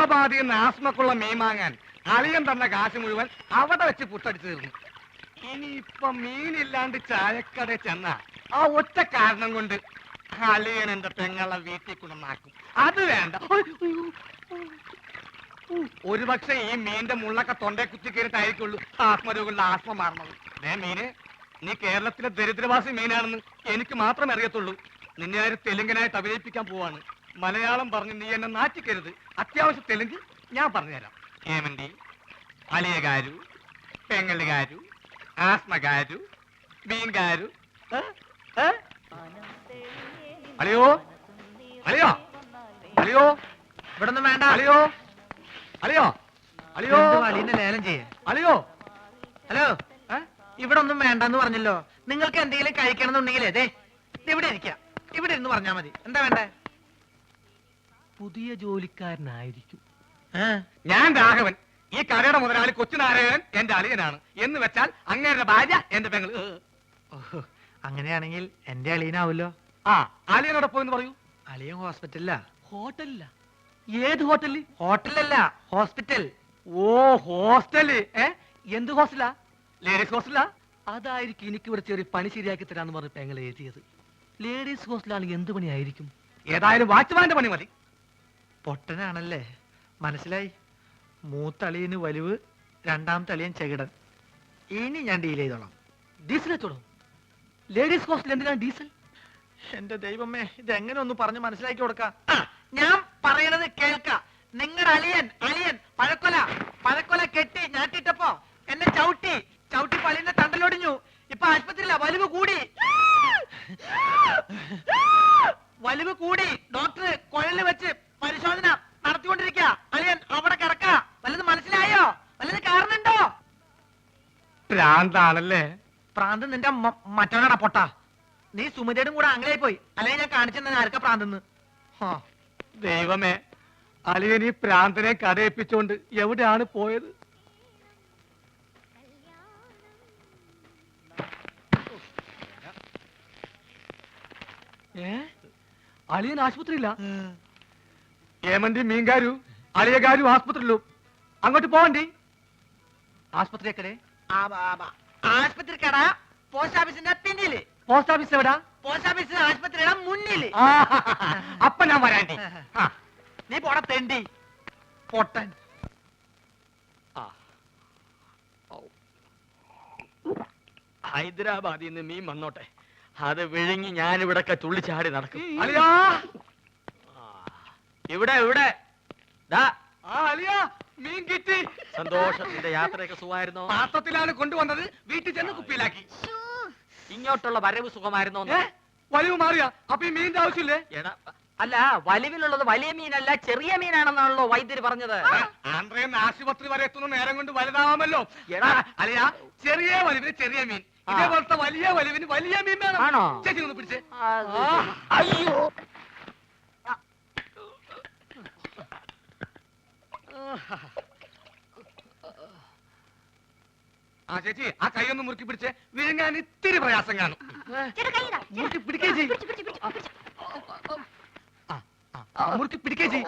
ഹൈദരാബാദിൽ നിന്ന് ആസ്മക്കുള്ള മീൻ വാങ്ങാൻ അളിയൻ തന്ന കാശ് മുഴുവൻ അവിടെ വെച്ച് പുട്ടടിച്ചു തീർന്നു. ഇനിയിപ്പൊ മീനില്ലാണ്ട് ചായക്കട ചെന്ന ആ ഒറ്റ കാരണം കൊണ്ട് അളിയൻ എന്റെ പെങ്ങളെ വീട്ടിൽ കൊണ്ടുവന്നാക്കും. അത് വേണ്ട. ഒരുപക്ഷെ ഈ മീന്റെ മുള്ളൊക്കെ തൊണ്ടേ കുത്തി കയറിട്ടായിരിക്കുള്ളൂ ആത്മരോഗങ്ങളുടെ ആത്മ മാറണത്. മീന്, നീ കേരളത്തിലെ ദരിദ്രവാസി മീനാണെന്ന് എനിക്ക് മാത്രമേ അറിയത്തുള്ളൂ. നിന്നെ ആര് തെലുങ്കനായിട്ട് അഭിനയിപ്പിക്കാൻ പോവാണ്. മലയാളം പറഞ്ഞ് നീ എന്നെ നാറ്റിക്കരുത്. അത്യാവശ്യം തെലുങ്ക് ഞാൻ പറഞ്ഞുതരാം. ഏമന്റി, അലിയകാരു, പെങ്ങലുകാരു, ആസ്മകാരു, മീൻകാരു. അളിയോ, അളിയോ, അളിയോ, ഇവിടെ ഒന്നും വേണ്ട. അളിയോ, അളിയോ, അളിയോ, അളിയനെ ലേലം ചെയ്യേ. അളിയോ, ഹലോ, ഇവിടെ ഒന്നും വേണ്ടെന്ന് പറഞ്ഞല്ലോ. നിങ്ങൾക്ക് എന്തെങ്കിലും കഴിക്കണം എന്നുണ്ടെങ്കിൽ അതെ ഇവിടെ ഇരിക്കാം. ഇവിടെ ഇരുന്ന് പറഞ്ഞാ മതി. എന്താ വേണ്ടേ? പുതിയ ജോലിക്കാരനായിരിക്കും. ഞാൻ രാഘവൻ. ഈ കടയുടെ മുതലാളി കൊച്ചുനാരായണൻ എന്റെ അളിയനാണ്. എന്ന് വെച്ചാൽ അങ്ങേരുടെ ഭാര്യ എന്റെ പെങ്ങള്. അങ്ങനെയാണെങ്കിൽ എന്റെ അളിയനാവൂല്ലോ. ആ, അളിയനോടെ പോയെന്ന് പറയൂ. അളിയൻ ഹോസ്പിറ്റലിലാ. ഹോട്ടലില്ല? ഏത് ഹോട്ടലിൽ? ഹോട്ടലല്ല, ഹോസ്പിറ്റൽ. ഓ, ഹോസ്റ്റല്. എന്ത് ഹോസ്റ്റലാ? ലേഡീസ് ഹോസ്റ്റലാ? അതായിരിക്കും എനിക്ക് ഇവിടെ ചെറിയ പണി ശരിയാക്കി തരാന്ന് പറഞ്ഞ് പെങ്ങളെ എഴുതിയത്. ലേഡീസ് ഹോസ്റ്റലാണ് എന്ത് പണിയായിരിക്കും? ഏതായാലും വാച്ച്മാന്റെ പണി മതി. പൊട്ടനാണല്ലേ, മനസ്സിലായി. മൂത്തളിയന് വലിവ്, രണ്ടാമത്തെ അളിയൻ ചെകിടൻ. ഇനി ഞാൻ ഡീൽ ചെയ്തോളാം. ഡീസൽ എത്തോളൂ. ലേഡീസ് ഹോസ്റ്റൽ എന്തിനാണ് ഡീസൽ? എന്റെ ദൈവമേ, ഇതെങ്ങനെ ഒന്ന് പറഞ്ഞ് മനസ്സിലാക്കി കൊടുക്കാം. ഞാൻ പറയണത് കേൾക്ക. നിങ്ങളുടെ അളിയൻ പഴക്കൊല കെട്ടി ഞാട്ടിട്ടപ്പോ എന്നെ ചവിട്ടി പള്ളിന്റെ തണ്ടലൊടിഞ്ഞു. ഇപ്പൊ ആശുപത്രിയില്ല. വലിവ് കൂടി ഡോക്ടർ കുഴലിൽ വെച്ച് പരിശോധന നടത്തിക്കൊണ്ടിരിക്കുക. അളിയൻ അവിടെ കിടക്ക. വല്ലത് മനസ്സിലായോ? വല്ലത് കാരണുണ്ടോ? പ്രാന്താണല്ലേ? പ്രാന്ത് നിന്റെ മറ്റവനാടാ പൊട്ട. നീ സുമിതയുടെ കൂടെ ആംഗ്ലയായി പോയി. അല്ലെങ്കിൽ ഞാൻ കാണിച്ചെന്നെ ആർക്കാ പ്രാന്തെന്ന്. ദൈവമേ, അളിയൻ ഈ പ്രാന്തനെ കഥയിപ്പിച്ചോണ്ട് എവിടെയാണ് പോയത്? അളിയൻ ആശുപത്രിയില്ല. ഏമന്റി, മീൻകാരു, അളിയകാരു ആശുപത്രിയിലും. അങ്ങോട്ട് പോവണ്ടി. ആശുപത്രിക്കടെ? ആശുപത്രിക്കട പോസ്റ്റ് ഓഫീസിന്റെ പിന്നില്. പോസ്റ്റ് ഓഫീസ് എവിടാ? പോസ്റ്റ് ഓഫീസ് ആശുപത്രിയുടെ മുന്നില്. അപ്പൊ ഞാൻ വരാണ്ടി. നീ പോട തെണ്ടി പൊട്ടൻ. ഹൈദരാബാദിൽ നിന്ന് മീൻ വന്നോട്ടെ. അത് വിഴുങ്ങി ഞാനിവിടൊക്കെ തുള്ളിച്ചാടി നടക്കും. ഇവിടെ മീൻ കിട്ടി. സന്തോഷത്തിന്റെ യാത്രയൊക്കെ സുഖമായിരുന്നോ? പാത്രത്തിലാണ് കൊണ്ടുവന്നത്. വീട്ടിൽ ചെന്ന് കുപ്പിയിലാക്കി. ഇങ്ങോട്ടുള്ള വരവ് സുഖമായിരുന്നോ? വലിവ് മാറിയ അപ്പൊ ഈ മീനിന്റെ ആവശ്യമില്ലേ? അല്ല, വലിവിലുള്ളത് വലിയ മീനല്ല, ചെറിയ മീനാണെന്നാണല്ലോ വൈദ്യര് പറഞ്ഞത്. ആന്ധ്രയിൽ ആശുപത്രി വരെ എത്തുന്ന നേരം കൊണ്ട് വലുതാവാമല്ലോ. അല്ലയാ, ചെറിയ വലിവിന് ചെറിയ മീൻ, ഇതേപോലത്തെ വലിയ വലിവിന് വലിയ മീൻ വേണം. ചേച്ചി ഒന്ന് പിടിച്ചേ. അയ്യോ, ആ ചേച്ചി, ആ കൈയൊന്ന് മുറുക്കി പിടിച്ചേ. വിഴുങ്ങാൻ ഇത്തിരി പ്രയാസം കാണും. മുറുക്കി പിടിക്കേ ചെയ്. മുറുക്കി പിടിക്കേ ചെയ്.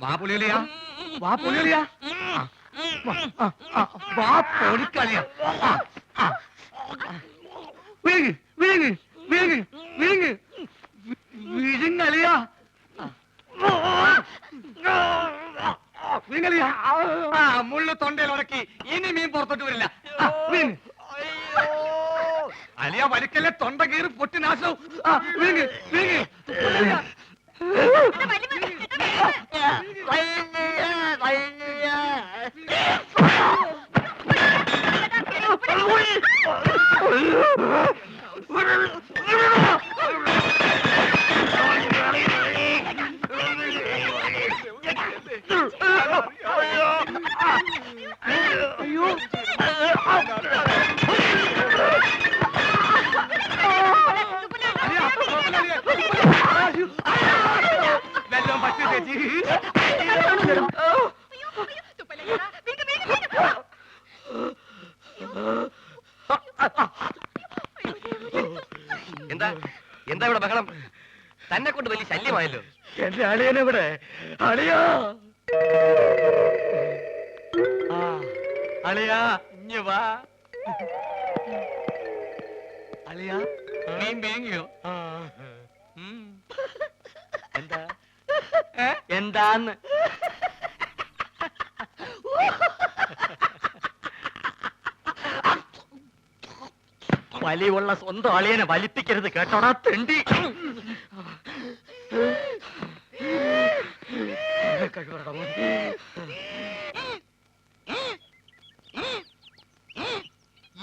വാ പൊളിയലിയാ, വാ പൊളിയലിയാ, വാ പൊളിക്കളിയാ. വിഴുങ്ങ് വിഴുങ്ങ് വിഴുങ്ങ് വിഴുങ്ങ് വിഴുങ്ങലിയാ, വിഴുങ്ങലിയാ. മുള്ളു തൊണ്ടയിൽ ഉടക്കി. ഇനി മീൻ പുറത്തോട്ട് വരില്ല. അലിയ വലിക്കല്ലേ, തൊണ്ട കീറി പൊട്ടി നാശവും. വിഴുങ്ങ് വിഴുങ്ങ്. അയ്യോ, വെള്ളം പറ്റി ചേച്ചി. എന്താ എന്താ ഇവിടെ ബഹളം? തന്നെ കൊണ്ട് വലിയ ശല്യമായല്ലോ. എന്റെ അളിയനെവിടെ? അളിയാ, അളിയാ, ഇഞ്ഞ് വാ. അളിയാ, മീൻ വേങ്ങിയോ? എന്താ എന്താന്ന്? വലിയുള്ള സ്വന്തം അളിയനെ വലിപ്പിക്കരുത് കേട്ടോടാ തെണ്ടി.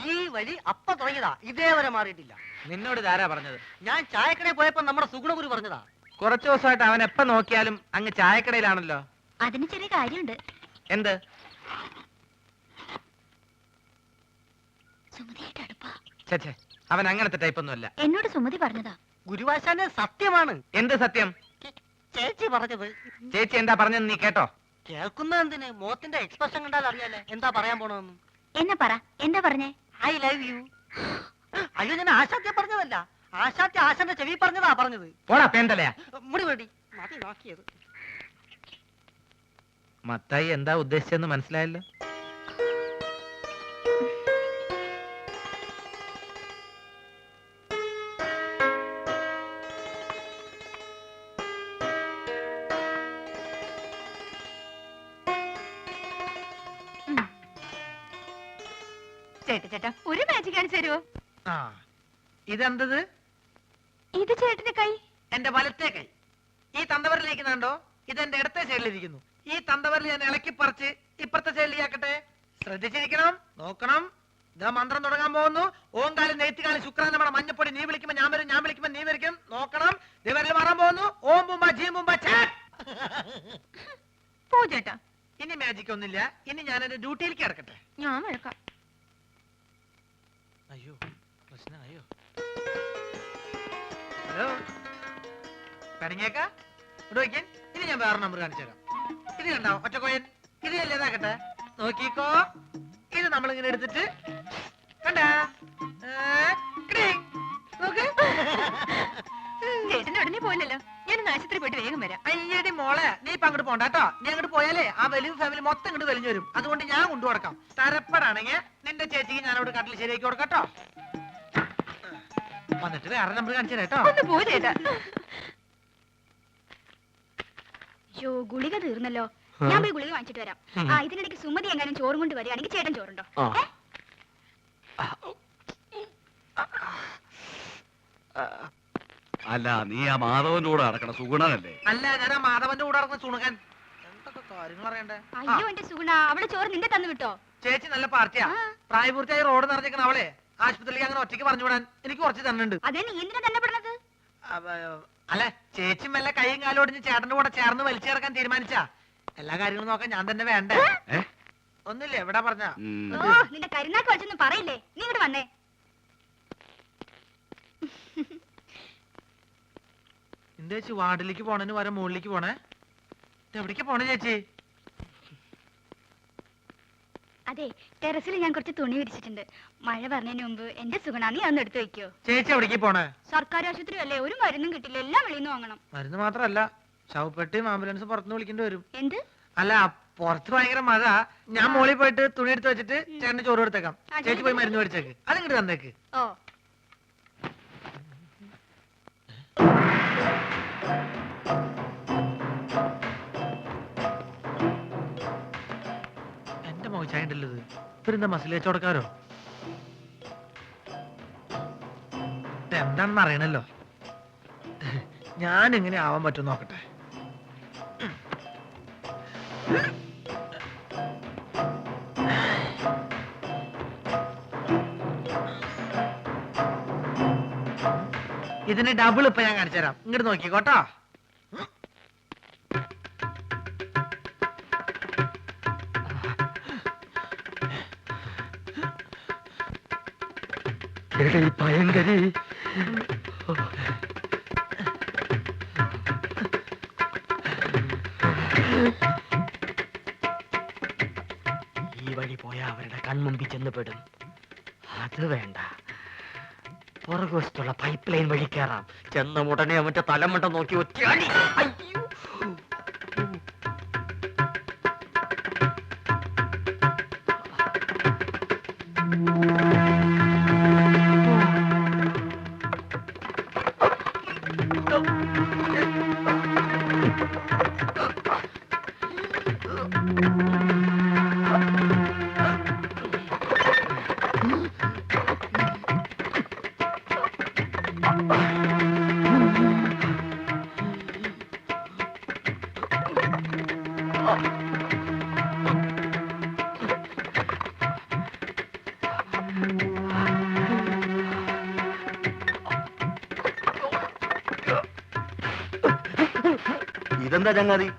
ഈ വഴി അപ്പ തുടങ്ങിയതാ, ഇതേവരെ മാറിയിട്ടില്ല. നിന്നോട് ഇതാരാ പറഞ്ഞത്? ഞാൻ ചായക്കടയിൽ പോയപ്പോ നമ്മുടെ സുഗുണഗുരു പറഞ്ഞതാ. കുറച്ചു ദിവസമായിട്ട് അവൻ എപ്പ നോക്കിയാലും അങ്ങ് ചായക്കടയിലാണല്ലോ. അതിന് ചെറിയ കാര്യമുണ്ട്. എന്ത്? സുമതിയായിട്ട് അടുപ്പാ. ഛെ, അവൻ അങ്ങനത്തെ ടൈപ്പൊന്നും അല്ല. എന്നോട് സുമതി പറഞ്ഞതാ. ഗുരുവാശാന്റെ സത്യമാണ് എന്ത് സത്യം? ചേച്ചി പറഞ്ഞത്. ചേച്ചി എന്താ പറഞ്ഞെന്ന് നീ കേട്ടോ? കേൾക്കുന്ന എന്തിന്? മോത്തിന്റെ എക്സ്പ്രഷൻ കണ്ടാൽ അറിയാലേ എന്താ പറയാൻ പോണെന്ന്. എന്നെ പറ, എന്താ പറഞ്ഞേ? I love you. അയ്യോ, ഞാൻ ആശാത്യ പറഞ്ഞതല്ല, ആശാത്യ ആശാന്റെ ചെവി പറഞ്ഞതാ പറഞ്ഞത്. പോടാ പേന്തലയാ. മുടി വേണ്ടി മതി നോക്കിയത്. മത്തായി എന്താ ഉദ്ദേശിച്ചെന്ന് മനസ്സിലായല്ലോ. ചേട്ടാ ഒരു മാജിക് കാണിച്ചു തരുമോ? ആ, ഇതെന്തത്? ഇത് ചേട്ടന്റെ കൈ. എന്റെ വലത്തെ കൈ. ഈ തന്തവരിലേക്ക് കണ്ടോ? ഇതെന്റെ ഇടത്തെ സൈഡിലിരിക്കുന്നു. ഈ തന്തവരിൽ ഞാൻ ഇളക്കി പറിച്ച് ഇപ്പുറത്തെ സൈഡിലേക്കാക്കട്ടെ. ശ്രദ്ധിച്ചിരിക്കണം, നോക്കണം. ഇതാ മന്ത്രം തുടങ്ങാൻ പോകുന്നു. ഓങ്കാലം നെയ്ത്തുകാലം ശുക്രാൻ നമ്മുടെ മഞ്ഞപ്പൊടി. നീ വിളിക്കുമ്പോ ഞാൻ വരും, ഞാൻ വിളിക്കുമ്പോ നീ വരിക്കും. നോക്കണം. ദിവരിൽ മാറാൻ പോകുന്നു. ഓം ബുംബ ജീ ബുംബ ഛേ. പോ ചേട്ടാ. ഇനി മാജിക് ഒന്നുമില്ല. ഇനി ഞാൻ എന്റെ ഡ്യൂട്ടിയിലേക്ക് കിടക്കട്ടെ. ഞാൻ വഴക്കാം. അയ്യോ, പ്രശ്നമായോ? ഹലോ, കണിങ്ങേക്ക ഇവിടെ വയ്ക്കാൻ. ഇനി ഞാൻ വേറെ നമ്പർ കാണിച്ചു തരാം. ഇത് കണ്ടാവും ഒറ്റക്കോയൻ. ഇത് അല്ലേതാക്കട്ടെ, നോക്കിക്കോ. ഇത് നമ്മളിങ്ങനെ എടുത്തിട്ട് കണ്ടാ നോക്ക്. ചേട്ടന്റെ ഉടനെ പോയില്ലല്ലോ. ഞാനൊന്ന് ആശുപത്രി പോയിട്ട് വേഗം വരാം. അയ്യടി മോളെ, നീ ഇപ്പൊ അങ്ങോട്ട് പോണ്ട കേട്ടോ. നീ അങ്ങോട്ട് പോയാലേ ആ വലിയ ഫാമിലി മൊത്തം ഇങ്ങോട്ട് വലിഞ്ഞു വരും. അതുകൊണ്ട് ഞാൻ കൊണ്ടു കൊടുക്കാം. തരപ്പെടാണെങ്കിൽ നിന്റെ ചേച്ചിക്ക് ഞാൻ അവിടെ കട്ടിൽ ശരിയാക്കി കൊടുക്കട്ടോ. വന്നിട്ട് വേറെ നമ്പർ കാണിച്ചു തരാം കേട്ടോ. ഒന്ന് പോ ചേട്ടാ. യോ, ഗുളിക തീർന്നല്ലോ. ഞാൻ പോയി ഗുളിക വാങ്ങിച്ചിട്ട് വരാം. ആ, ഇതിനിടയ്ക്ക് സുമതി എങ്ങാനും ചോറും കൊണ്ട് വരികയാണെങ്കിൽ ചേട്ടൻ ചോറുണ്ടോ? അല്ല, നീ ആ മാധവന്റെ കൂടെ നടക്കണ സുഗുണനല്ലേ? അല്ല, ഞാൻ ആ മാധവന്റെ കൂടെ നടക്കുന്ന സുണുകൻ. എന്തൊക്കെ കാര്യങ്ങൾ അറിയണ്ടേ? അയ്യോ എന്റെ സുഗുണ, അവള് ചോറ് നിന്റെ തന്നു വിട്ടോ? ചേച്ചി നല്ല പാർട്ടിയാ. ആ. പ്രായപൂർത്തിയായി റോഡ് നിറഞ്ഞേക്കണ അവളെ ആശുപത്രിയിലേക്ക് അങ്ങനെ ഒറ്റയ്ക്ക് പറഞ്ഞു വിടാൻ എനിക്ക് കുറച്ച് തന്നുണ്ട്. അതേ, നീ എന്തിനാ തന്നെ പെടുന്നത്? അല്ലെ, ചേച്ചി മെല്ലെ കൈയും കാലും ഒടിഞ്ഞ് ചേട്ടന്റെ കൂടെ ചേർന്ന് വലിച്ചു ചേർക്കാൻ തീരുമാനിച്ചാ എല്ലാ കാര്യങ്ങളും നോക്കാൻ ഞാൻ തന്നെ വേണ്ടേ? ഒന്നുമില്ല, എവിടെ പറഞ്ഞ ഓ, നിന്റെ കരുനാക്ക് വലിച്ചൊന്നും പറയില്ലേ. നീ ഇങ്ങോട്ട് വന്നേ. എന്താ ചേച്ചി വാർഡിലേക്ക് പോണേന് വരെ മുകളിലേക്ക് പോണേ? എവിടേക്ക് പോണേ ചേച്ചി? അതെ, ടെറസിൽ ഞാൻ കുറച്ച് തുണി വിരിച്ചിട്ടുണ്ട്. മഴ പറഞ്ഞതിന് മുമ്പ് എന്റെ സുഗുണ നീ അതൊന്ന് എടുത്തു വെക്കോ. ചേച്ചി എവിടേക്ക് പോണേ? സർക്കാർ ആശുപത്രി അല്ലേ, ഒരു മരുന്നും കിട്ടില്ല, എല്ലാം വെളിയിൽ നിന്ന് വാങ്ങണം. മരുന്ന് മാത്രല്ല, ശവപ്പെട്ടിയും ആംബുലൻസ് പുറത്തുനിന്ന് വിളിക്കേണ്ടി വരും. എന്ത്? അല്ല, പുറത്ത് ഭയങ്കര മഴ. ഞാൻ മോളിൽ പോയിട്ട് തുണി എടുത്ത് വെച്ചിട്ട് ചേട്ടന് ചോറ് എടുത്തേക്കാം. ചേച്ചി പോയി മരുന്ന് മേടിച്ചേക്ക്. അതിങ്ങോട്ട് തന്നേക്ക്. ഓ, എന്റെ മോശായിട്ടല്ലത്. ഇവരെന്താ മസിൽ വെച്ചോടക്കാരോ? എന്താണെന്ന് അറിയണല്ലോ. ഞാൻ എങ്ങനെ ആവാൻ പറ്റും നോക്കട്ടെ. ഇതിന് ഡബിൾ ഇപ്പൊ ഞാൻ കാണിച്ചു തരാം. ഇങ്ങോട്ട് നോക്കിക്കോട്ടോ. ഭയങ്കരി ഈ വഴി പോയാ അവരുടെ കൺമുമ്പിൽ ചെന്ന് പെടും. അത് വേണ്ട. പുറകുവശത്തുള്ള പൈപ്പ് ലൈൻ വഴി കയറാം. ചെന്ന ഉടനെ അവന്റെ തലമണ്ട നോക്കി ഒറ്റയാടി. അയ്യോ. ഇതെന്താ ചങ്ങാതി?